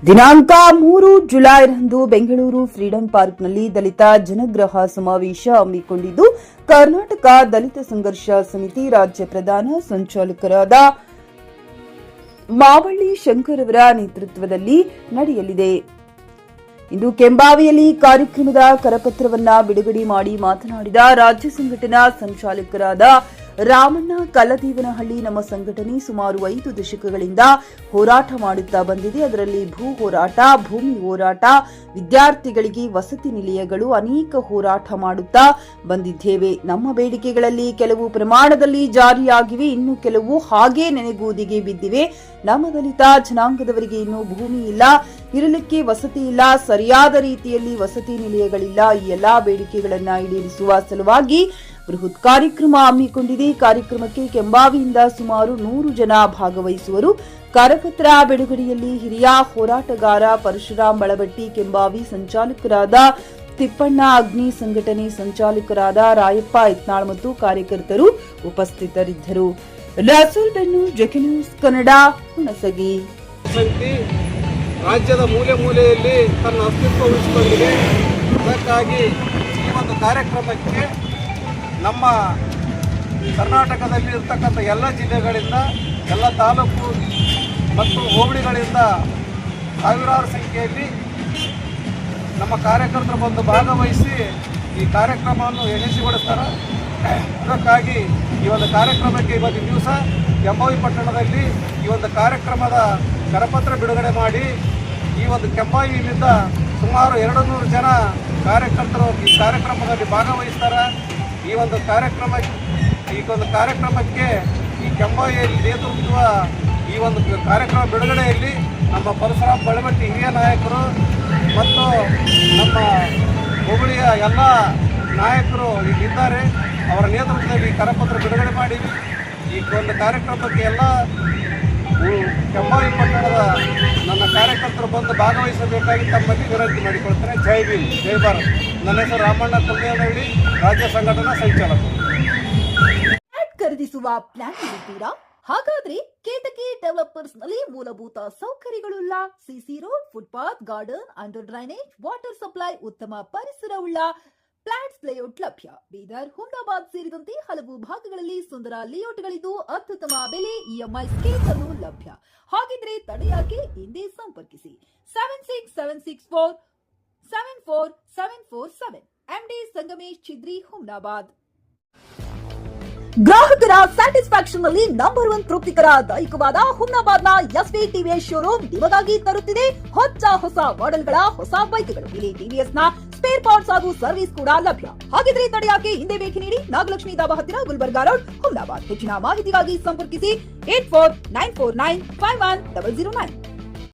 ದಿನಾಂಕ 3 ಜುಲೈರಂದು ಬೆಂಗಳೂರು ಫ್ರೀಡಂ ಪಾರ್ಕ್ನಲ್ಲಿ ದಲಿತ ಜನಗ್ರಹ ಸಮಾವೇಶ ಹಮ್ಮಿಕೊಂಡಿದ್ದು ಕರ್ನಾಟಕ ದಲಿತ ಸಂಘರ್ಷ ಸಮಿತಿ ರಾಜ್ಯ ಪ್ರಧಾನ ಸಂಚಾಲಕರಾದ ಮಾವಳ್ಳಿ ಶಂಕರ್ ಅವರ ನೇತೃತ್ವದಲ್ಲಿ ನಡೆಯಲಿದೆ. ಇಂದು ಕೆಂಬಾವಿಯಲ್ಲಿ ಕಾರ್ಯಕ್ರಮದ ಕರಪತ್ರವನ್ನ ಬಿಡುಗಡೆ ಮಾಡಿ ಮಾತನಾಡಿದ ರಾಜ್ಯ ಸಂಘಟನಾ ಸಂಚಾಲಕರಾದ ರಾಮಣ್ಣ ಕಲ್ಲದೇವನಹಳ್ಳಿ, ನಮ್ಮ ಸಂಘಟನೆ ಸುಮಾರು 5 ದಶಕಗಳಿಂದ ಹೋರಾಟ ಮಾಡುತ್ತಾ ಬಂದಿದೆ. ಅದರಲ್ಲಿ ಭೂ ಹೋರಾಟ, ಭೂಮಿ ಹೋರಾಟ, ವಿದ್ಯಾರ್ಥಿಗಳಿಗೆ ವಸತಿ ನಿಲಯಗಳು, ಅನೇಕ ಹೋರಾಟ ಮಾಡುತ್ತಾ ಬಂದಿದ್ದೇವೆ. ನಮ್ಮ ಬೇಡಿಕೆಗಳಲ್ಲಿ ಕೆಲವು ಪ್ರಮಾಣದಲ್ಲಿ ಜಾರಿಯಾಗಿವೆ, ಇನ್ನು ಕೆಲವು ಹಾಗೇ ನೆನೆಗೂದಿಗೆ ಬಿದ್ದಿವೆ. ನಮ್ಮ ದಲಿತ ಜನಾಂಗದವರಿಗೆ ಇನ್ನೂ ಭೂಮಿ ಇಲ್ಲ, ಇರಲಿಕ್ಕೆ ವಸತಿ ಇಲ್ಲ, ಸರಿಯಾದ ರೀತಿಯಲ್ಲಿ ವಸತಿ ನಿಲಯಗಳಿಲ್ಲ. ಈ ಎಲ್ಲಾ ಬೇಡಿಕೆಗಳನ್ನು ಈಡೇರಿಸುವ ಸಲುವಾಗಿ ಬೃಹತ್ ಕಾರ್ಯಕ್ರಮ ಹಮ್ಮಿಕೊಂಡಿದೆ. ಕಾರ್ಯಕ್ರಮಕ್ಕೆ ಕೆಂಬಾವಿಯಿಂದ ಸುಮಾರು 100 ಜನ ಭಾಗವಹಿಸುವರು. ಕರಪತ್ರ ಬಿಡುಗಡೆಯಲ್ಲಿ ಹಿರಿಯ ಹೋರಾಟಗಾರ ಪರಶುರಾಮ್ ಬಳಬಟ್ಟಿ, ಕೆಂಬಾವಿ ಸಂಚಾಲಕರಾದ ತಿಪ್ಪಣ್ಣ, ಅಗ್ನಿ ಸಂಘಟನೆ ಸಂಚಾಲಕರಾದ ರಾಯಪ್ಪ ಇತ್ನಾಳ್ ಮತ್ತು ಕಾರ್ಯಕರ್ತರು ಉಪಸ್ಥಿತರಿದ್ದರು. ರಸೂಲ್ ಬೆನ್ನು, ಜೆಕೆ ನ್ಯೂಸ್ ಕನ್ನಡ, ಹುಣಸಗಿ. ರಾಜ್ಯದ ಮೂಲೆ ಮೂಲೆಯಲ್ಲಿ ತನ್ನ ಅಸ್ತಿತ್ವ ಉಳಿಸಿಕೊಂಡಿದೆ. ಅದಕ್ಕಾಗಿ ಈ ಒಂದು ಕಾರ್ಯಕ್ರಮಕ್ಕೆ ನಮ್ಮ ಕರ್ನಾಟಕದಲ್ಲಿ ಇರ್ತಕ್ಕಂಥ ಎಲ್ಲ ಜಿಲ್ಲೆಗಳಿಂದ, ಎಲ್ಲ ತಾಲೂಕು ಮತ್ತು ಹೋಬಳಿಗಳಿಂದ ಸಾವಿರಾರು ಸಂಖ್ಯೆಯಲ್ಲಿ ನಮ್ಮ ಕಾರ್ಯಕರ್ತರು ಬಂದು ಭಾಗವಹಿಸಿ ಈ ಕಾರ್ಯಕ್ರಮವನ್ನು ಯಶಸ್ವಿಗೊಳಿಸ್ತಾರೆ. ಅದಕ್ಕಾಗಿ ಈ ಒಂದು ಕಾರ್ಯಕ್ರಮಕ್ಕೆ ಇವತ್ತಿನ ದಿವಸ ಕೆಂಬಾವಿ ಪಟ್ಟಣದಲ್ಲಿ ಈ ಒಂದು ಕಾರ್ಯಕ್ರಮದ ಕರಪತ್ರ ಬಿಡುಗಡೆ ಮಾಡಿ ಈ ಒಂದು ಕೆಂಬಾವಿಯಿಂದ ಸುಮಾರು 200 ಜನ ಕಾರ್ಯಕರ್ತರು ಈ ಕಾರ್ಯಕ್ರಮದಲ್ಲಿ ಭಾಗವಹಿಸ್ತಾರೆ. ಈ ಒಂದು ಕಾರ್ಯಕ್ರಮಕ್ಕೆ ಈ ಕೆಂಬಾವಿಯಲ್ಲಿ ನೇತೃತ್ವ ಈ ಒಂದು ಕಾರ್ಯಕ್ರಮ ಬಿಡುಗಡೆಯಲ್ಲಿ ನಮ್ಮ ಪರಶುರಾಮ್ ಬಳಬಟ್ಟಿ ಹಿರಿಯ ನಾಯಕರು ಮತ್ತು ನಮ್ಮ ಹುಬ್ಬಳ್ಳಿಯ ಎಲ್ಲ ನಾಯಕರು ಇಲ್ಲಿದ್ದಾರೆ. ಅವರ ನೇತೃತ್ವದಲ್ಲಿ ಈ ಕರಪತ್ರ ಬಿಡುಗಡೆ ಮಾಡಿ ಈ ಒಂದು ಕಾರ್ಯಕ್ರಮಕ್ಕೆ ಎಲ್ಲ ಕೆಂಬಾವಿ ಪಟ್ಟಣದ ನನ್ನ ಕಾರ್ಯಕರ್ತರು ಬಂದು ಭಾಗವಹಿಸಬೇಕಾಗಿ ತಮ್ಮಲ್ಲಿ ವಿನಂತಿ ಮಾಡಿಕೊಳ್ತಾರೆ. ಜೈ ಭೀಮ್, ಜೈ ಭಾರತ್. ನನ್ನ ಹೆಸರು ರಾಮಣ್ಣ ಕಲ್ಲದೇವನಹಳ್ಳಿ, ರಾಜ್ಯ ಸಂಘಟನಾ ಸಂಚಾಲಕ. ಖರೀದಿಸುವ ಪ್ಲಾನ್ ಇದ್ದೀರಾ? ಹಾಗಾದ್ರೆ ಕೇತಕಿ ಡೆವಲಪರ್ಸ್ ನಲ್ಲಿ ಮೂಲಭೂತ ಸೌಕರ್ಯಗಳುಳ್ಳ CC road, footpath, garden, under drainage, water supply, ಉತ್ತಮ ಪರಿಸರವುಳ್ಳ ಫ್ಲಾಟ್ಸ್ ಲೇಔಟ್ ಲಭ್ಯ. ಬೀದರ್, ಹುಮ್ನಾಬಾದ್ ಸೇರಿದಂತೆ ಹಲವು ಭಾಗಗಳಲ್ಲಿ ಸುಂದರ ಲೇಔಟ್ಗಳಿದ್ದು ಅತ್ಯುತ್ತಮ ಬೆಲೆ, ಇಎಂಐ ಸ್ಕೀಮ್ಸ್ ಅನ್ನು ಲಭ್ಯ. ಹಾಗಿದ್ರೆ ತಡೆಯಾಕೆ ಹಿಂದೆ ಸಂಪರ್ಕಿಸಿ 7676474747 ಎಂಡಿ ಸಂಗಮೇಶ್ ಚಿದ್ರಿ, ಹುಮ್ನಾಬಾದ್. ಗ್ರಾಹಕರ ಸ್ಯಾಟಿಸ್ಫ್ಯಾಕ್ಷನ್ ನಲ್ಲಿ ನಂಬರ್ 1 ತೃಪ್ತಿಕರ ದೈಹಿಕವಾದ ಹುಮ್ನಾಬಾದ್ನ ಎಸ್ವಿ ಟಿವಿಎಸ್ ಶೋರೂಮ್ ನಿಮಗಾಗಿ ತರುತ್ತಿದೆ ಹೊಸ ಮಾಡೆಲ್ಗಳ ಹೊಸ ಬೈಕ್ಗಳು. ಇಲ್ಲಿ ಟಿವಿಎಸ್ ನ ಸ್ಪೇರ್ ಪಾರ್ಟ್ಸ್ ಹಾಗೂ ಸರ್ವಿಸ್ ಕೂಡ ಲಭ್ಯ. ಹಾಗಿದ್ರೆ ತಡೆಯಾಕೆ ಹಿಂದೆ ಭೇಟಿ ನೀಡಿ ನಾಗಲಕ್ಷ್ಮಿ ದಾಬಾ ಹತ್ತಿರ, ಗುಲ್ಬರ್ಗಾ ರೋಡ್, ಹುಮ್ನಾಬಾದ್. ಹೆಚ್ಚಿನ ಮಾಹಿತಿಗಾಗಿ ಸಂಪರ್ಕಿಸಿ 8494951009.